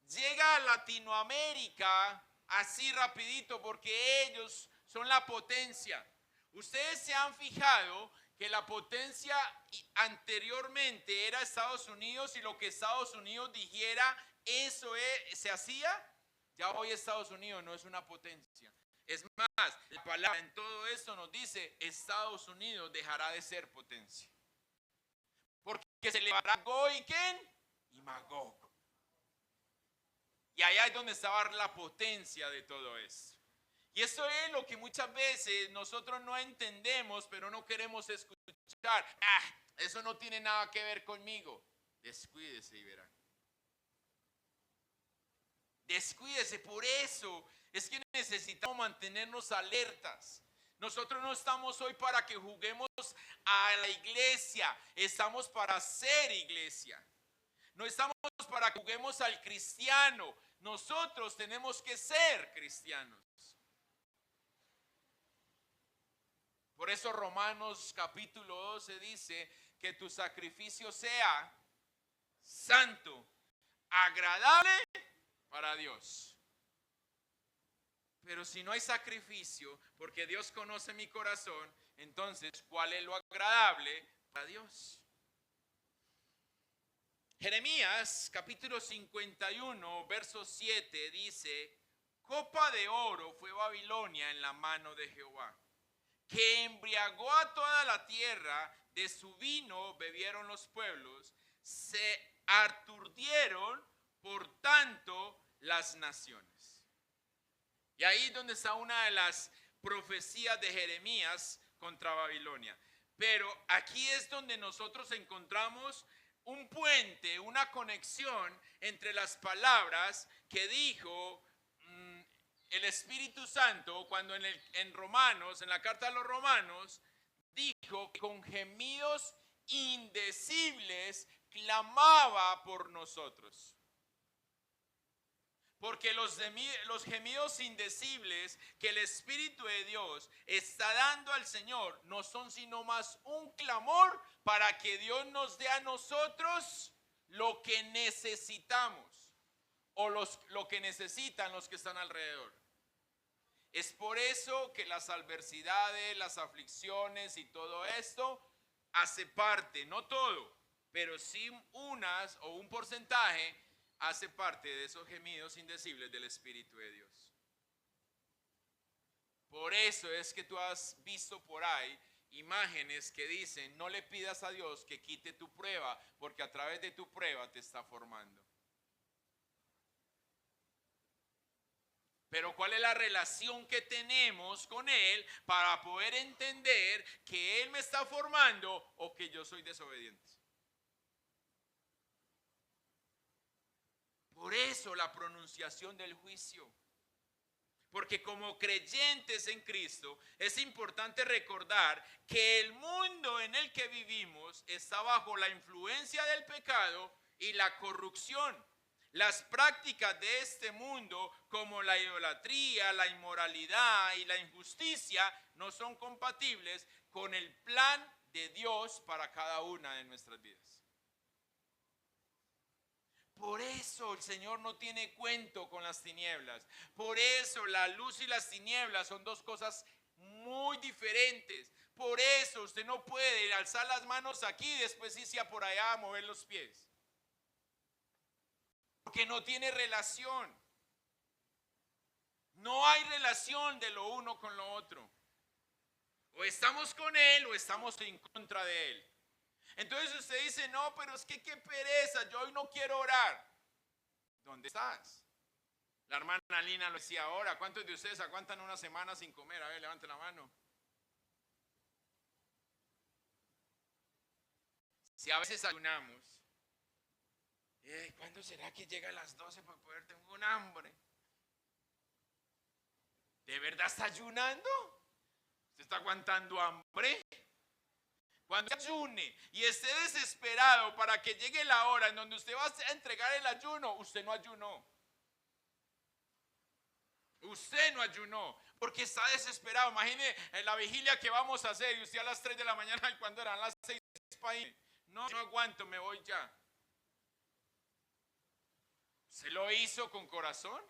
Speaker 1: llega a Latinoamérica así rapidito porque ellos son la potencia. Ustedes se han fijado que la potencia anteriormente era Estados Unidos y lo que Estados Unidos dijera, eso se hacía. Ya hoy Estados Unidos no es una potencia. Es más, la palabra en todo esto nos dice, Estados Unidos dejará de ser potencia. Porque se levantará Gog y ¿quién? Y Magog. Y allá es donde estaba la potencia de todo esto. Y eso es lo que muchas veces nosotros no entendemos, pero no queremos escuchar. Eso no tiene nada que ver conmigo. Descuídese y verán. Descuídese, por eso es que necesitamos mantenernos alertas. Nosotros no estamos hoy para que juguemos a la iglesia, estamos para ser iglesia. No estamos para que juguemos al cristiano, nosotros tenemos que ser cristianos. Por eso Romanos capítulo 12 dice que tu sacrificio sea santo, agradable para Dios. Pero si no hay sacrificio, porque Dios conoce mi corazón, entonces, ¿cuál es lo agradable para Dios? Jeremías capítulo 51, verso 7 dice, copa de oro fue Babilonia en la mano de Jehová, que embriagó a toda la tierra, de su vino bebieron los pueblos, se aturdieron por tanto las naciones. Y ahí es donde está una de las profecías de Jeremías contra Babilonia. Pero aquí es donde nosotros encontramos un puente, una conexión entre las palabras que dijo el Espíritu Santo cuando en Romanos, en la carta a los Romanos, dijo que con gemidos indecibles clamaba por nosotros. Porque los gemidos indecibles que el Espíritu de Dios está dando al Señor no son sino más un clamor para que Dios nos dé a nosotros lo que necesitamos o lo que necesitan los que están alrededor. Es por eso que las adversidades, las aflicciones y todo esto hace parte, no todo, pero sí unas o un porcentaje hace parte de esos gemidos indecibles del Espíritu de Dios. Por eso es que tú has visto por ahí imágenes que dicen, no le pidas a Dios que quite tu prueba, porque a través de tu prueba te está formando. Pero ¿cuál es la relación que tenemos con Él para poder entender que Él me está formando o que yo soy desobediente? Por eso la pronunciación del juicio. Porque como creyentes en Cristo es importante recordar que el mundo en el que vivimos está bajo la influencia del pecado y la corrupción. Las prácticas de este mundo, como la idolatría, la inmoralidad y la injusticia, no son compatibles con el plan de Dios para cada una de nuestras vidas. Por eso el Señor no tiene cuento con las tinieblas. Por eso la luz y las tinieblas son dos cosas muy diferentes. Por eso usted no puede alzar las manos aquí y después irse a por allá a mover los pies. Porque no tiene relación. No hay relación de lo uno con lo otro. O estamos con Él o estamos en contra de Él. Entonces usted dice, no, pero es que qué pereza, yo hoy no quiero orar. ¿Dónde estás? La hermana Lina lo decía ahora. ¿Cuántos de ustedes aguantan una semana sin comer? A ver, levanten la mano. Si a veces ayunamos, ¿cuándo será que llega a las 12 para poder tener un hambre? ¿De verdad está ayunando? ¿Usted está aguantando hambre? Cuando ayune y esté desesperado para que llegue la hora en donde usted va a entregar el ayuno, usted no ayunó. Usted no ayunó porque está desesperado. Imagine en la vigilia que vamos a hacer y usted a las 3 de la mañana, y cuando eran las 6, no aguanto, me voy ya. ¿Se lo hizo con corazón?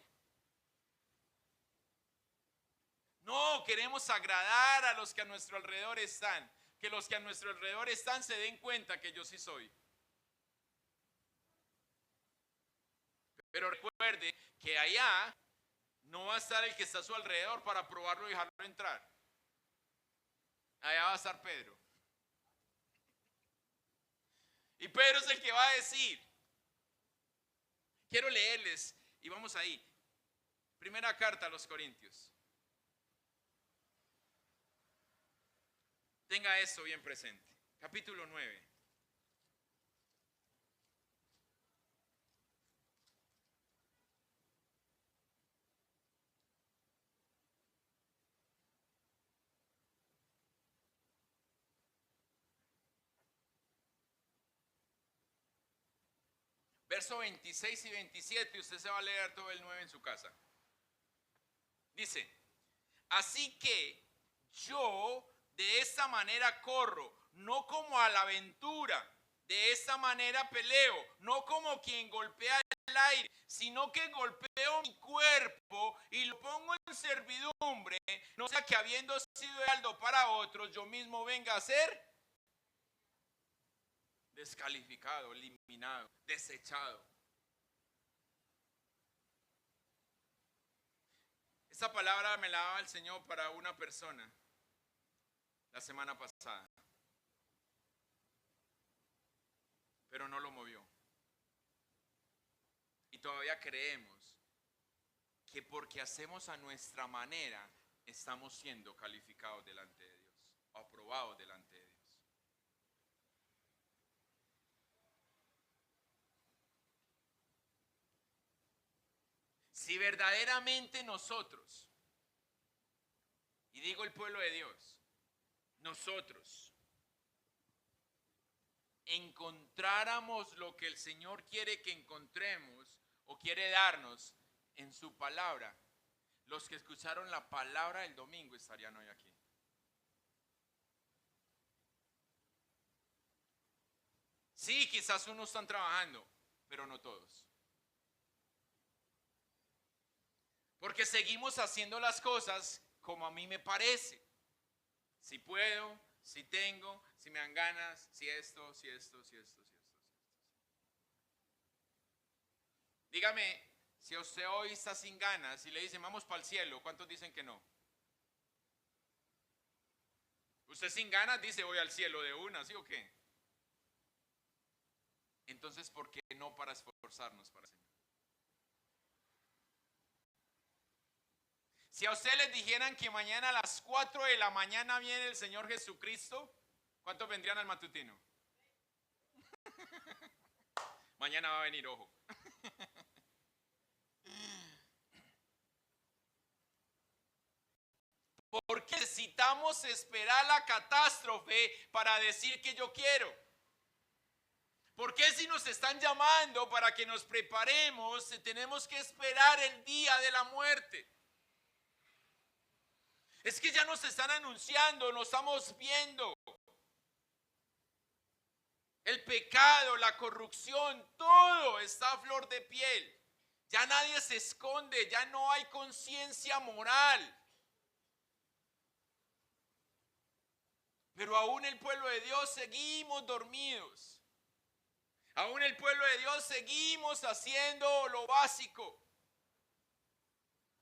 Speaker 1: No, queremos agradar a los que a nuestro alrededor están. Que los que a nuestro alrededor están se den cuenta que yo sí soy. Pero recuerde que allá no va a estar el que está a su alrededor para probarlo y dejarlo entrar. Allá va a estar Pedro. Y Pedro es el que va a decir. Quiero leerles, y vamos ahí. Primera carta a los Corintios. Tenga esto bien presente. Capítulo 9. Verso 26 y 27, usted se va a leer todo el 9 en su casa. Dice, así que yo de esta manera corro, no como a la aventura, de esta manera peleo, no como quien golpea el aire, sino que golpeo mi cuerpo y lo pongo en servidumbre, no sea que habiendo sido heraldo para otros, yo mismo venga a ser descalificado, eliminado, desechado. Esta palabra me la daba el Señor para una persona la semana pasada, pero no lo movió. Y todavía creemos que porque hacemos a nuestra manera, estamos siendo calificados delante de Dios, o aprobados delante de Dios. Si verdaderamente nosotros, y digo el pueblo de Dios, nosotros encontráramos lo que el Señor quiere que encontremos o quiere darnos en su palabra, los que escucharon la palabra el domingo estarían hoy aquí. Sí, quizás unos están trabajando, pero no todos. Porque seguimos haciendo las cosas como a mí me parece. Si puedo, si tengo, si me dan ganas, si esto, si esto, si esto, si esto. Dígame, si usted hoy está sin ganas y le dicen vamos para el cielo, ¿cuántos dicen que no? Usted sin ganas dice voy al cielo de una, ¿sí o qué? Entonces, ¿por qué no para esforzarnos para el Señor? Si a usted les dijeran que mañana a las 4 de la mañana viene el Señor Jesucristo, ¿cuántos vendrían al matutino? Mañana va a venir, ojo. ¿Por qué necesitamos esperar la catástrofe para decir que yo quiero? ¿Por qué si nos están llamando para que nos preparemos, tenemos que esperar el día de la muerte? Es que ya nos están anunciando, nos estamos viendo. El pecado, la corrupción, todo está a flor de piel. Ya nadie se esconde, ya no hay conciencia moral. Pero aún el pueblo de Dios seguimos dormidos. Aún el pueblo de Dios seguimos haciendo lo básico.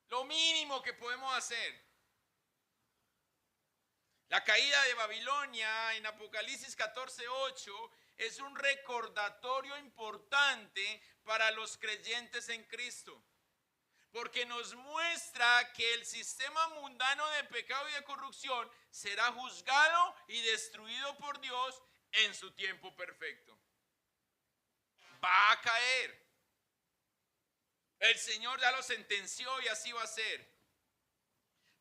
Speaker 1: Lo mínimo que podemos hacer. La caída de Babilonia en Apocalipsis 14:8 es un recordatorio importante para los creyentes en Cristo, porque nos muestra que el sistema mundano de pecado y de corrupción será juzgado y destruido por Dios en su tiempo perfecto. Va a caer. El Señor ya lo sentenció y así va a ser.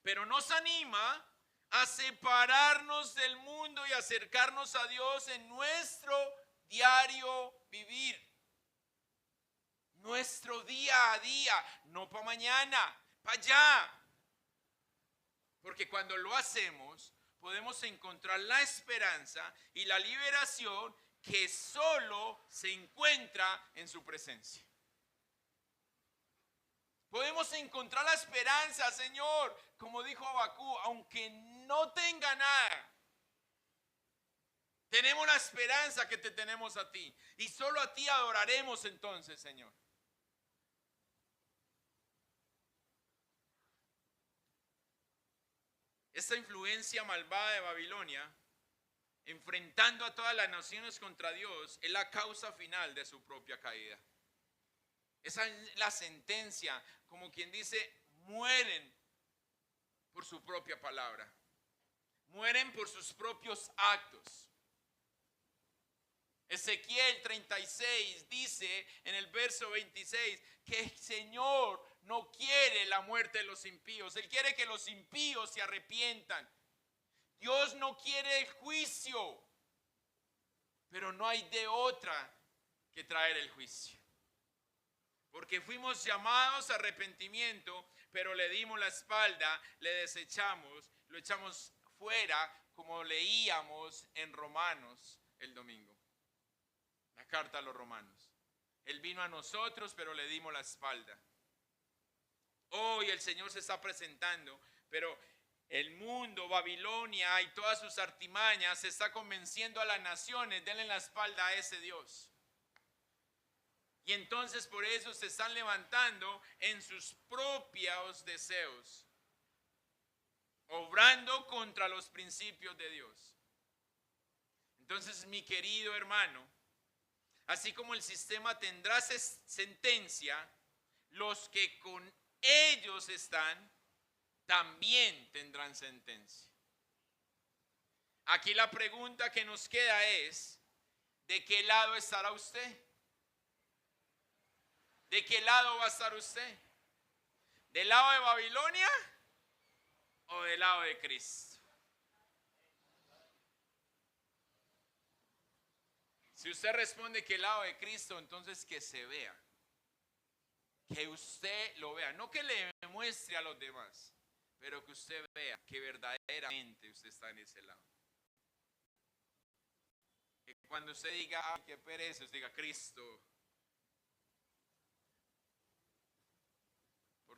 Speaker 1: Pero nos anima a separarnos del mundo y acercarnos a Dios en nuestro diario vivir. Nuestro día a día, no para mañana, para allá. Porque cuando lo hacemos, podemos encontrar la esperanza y la liberación que solo se encuentra en su presencia. Podemos encontrar la esperanza, Señor, como dijo Abacú, aunque no tenga nada. Tenemos la esperanza que te tenemos a ti. Y solo a ti adoraremos entonces, Señor. Esta influencia malvada de Babilonia, enfrentando a todas las naciones contra Dios, es la causa final de su propia caída. Esa es la sentencia, como quien dice, mueren por su propia palabra. Mueren por sus propios actos. Ezequiel 36 dice en el verso 26 que el Señor no quiere la muerte de los impíos. Él quiere que los impíos se arrepientan. Dios no quiere el juicio, pero no hay de otra que traer el juicio. Porque fuimos llamados a arrepentimiento, pero le dimos la espalda, le desechamos, lo echamos fuera, como leíamos en Romanos el domingo. La carta a los Romanos. Él vino a nosotros, pero le dimos la espalda. Hoy el Señor se está presentando, pero el mundo, Babilonia y todas sus artimañas se está convenciendo a las naciones, denle la espalda a ese Dios. Y entonces por eso se están levantando en sus propios deseos, obrando contra los principios de Dios. Entonces, mi querido hermano, así como el sistema tendrá sentencia, los que con ellos están también tendrán sentencia. Aquí la pregunta que nos queda es, ¿de qué lado estará usted? ¿De qué lado va a estar usted? ¿Del lado de Babilonia o del lado de Cristo? Si usted responde que el lado de Cristo, entonces que se vea. Que usted lo vea. No que le muestre a los demás, pero que usted vea que verdaderamente usted está en ese lado. Que cuando usted diga, ay, qué pereza, usted diga, Cristo.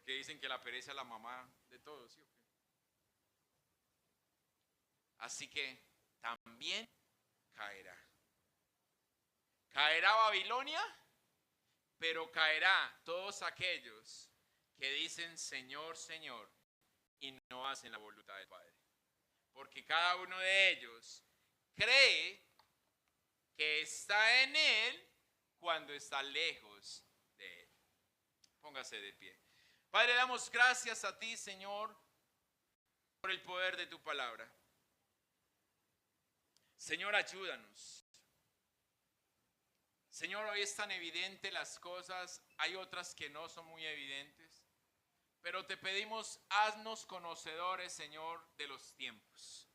Speaker 1: Porque dicen que la pereza es la mamá de todos, ¿sí o qué? Así que también caerá. Caerá Babilonia, pero caerá todos aquellos que dicen Señor, Señor, y no hacen la voluntad del Padre. Porque cada uno de ellos cree que está en Él cuando está lejos de Él. Póngase de pie. Padre, damos gracias a ti, Señor, por el poder de tu palabra. Señor, ayúdanos. Señor, hoy es tan evidente las cosas, hay otras que no son muy evidentes, pero te pedimos, haznos conocedores, Señor, de los tiempos.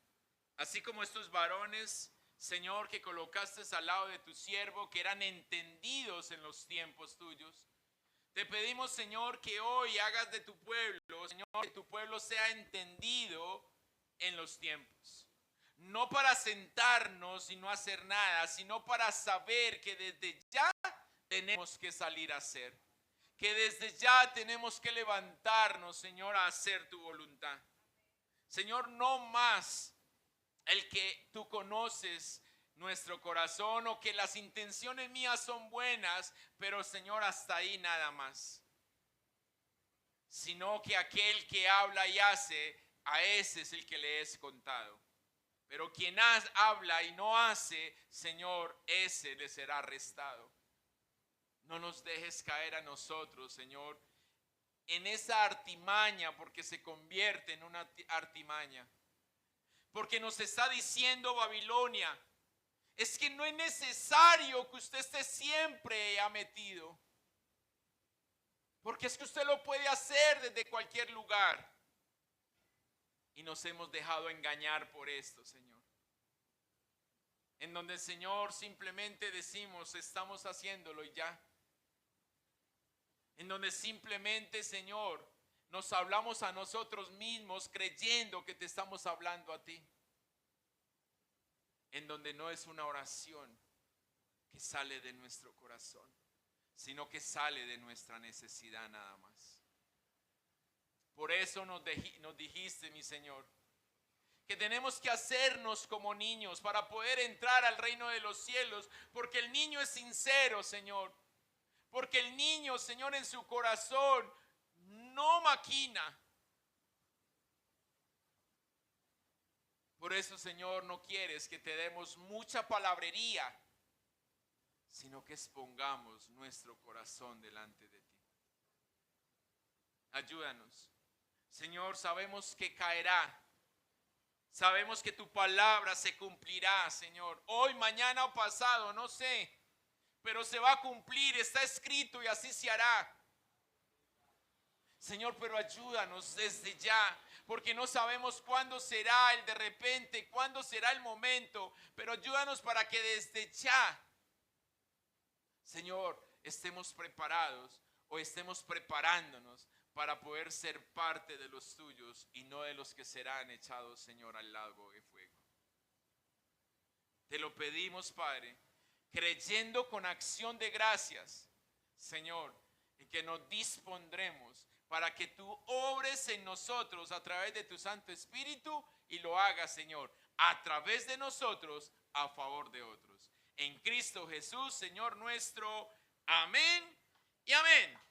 Speaker 1: Así como estos varones, Señor, que colocaste al lado de tu siervo, que eran entendidos en los tiempos tuyos. Te pedimos, Señor, que hoy hagas de tu pueblo, Señor, que tu pueblo sea entendido en los tiempos. No para sentarnos y no hacer nada, sino para saber que desde ya tenemos que salir a hacer. Que desde ya tenemos que levantarnos, Señor, a hacer tu voluntad. Señor, no más el que tú conoces nuestro corazón o que las intenciones mías son buenas, pero Señor, hasta ahí nada más. Sino que aquel que habla y hace, a ese es el que le es contado. Pero quien habla y no hace, Señor, ese le será arrestado. No nos dejes caer a nosotros, Señor, en esa artimaña, porque se convierte en una artimaña. Porque nos está diciendo Babilonia, es que no es necesario que usted esté siempre metido. Porque es que usted lo puede hacer desde cualquier lugar. Y nos hemos dejado engañar por esto, Señor. En donde el Señor simplemente decimos, estamos haciéndolo y ya. En donde simplemente, Señor, nos hablamos a nosotros mismos creyendo que te estamos hablando a ti. En donde no es una oración que sale de nuestro corazón, sino que sale de nuestra necesidad nada más. Por eso nos dijiste, mi Señor, que tenemos que hacernos como niños para poder entrar al reino de los cielos, porque el niño es sincero, Señor. Porque el niño, Señor, en su corazón no maquina. Por eso, Señor, no quieres que te demos mucha palabrería, sino que expongamos nuestro corazón delante de ti. Ayúdanos. Señor, sabemos que caerá. Sabemos que tu palabra se cumplirá, Señor. Hoy, mañana o pasado, no sé. Pero se va a cumplir, está escrito y así se hará. Señor, pero ayúdanos desde ya, porque no sabemos cuándo será el de repente, cuándo será el momento, pero ayúdanos para que desde ya, Señor, estemos preparados o estemos preparándonos para poder ser parte de los tuyos y no de los que serán echados, Señor, al lago de fuego. Te lo pedimos, Padre, creyendo con acción de gracias, Señor, y que nos dispondremos para que tú obres en nosotros a través de tu Santo Espíritu y lo hagas, Señor, a través de nosotros a favor de otros. En Cristo Jesús, Señor nuestro. Amén y amén.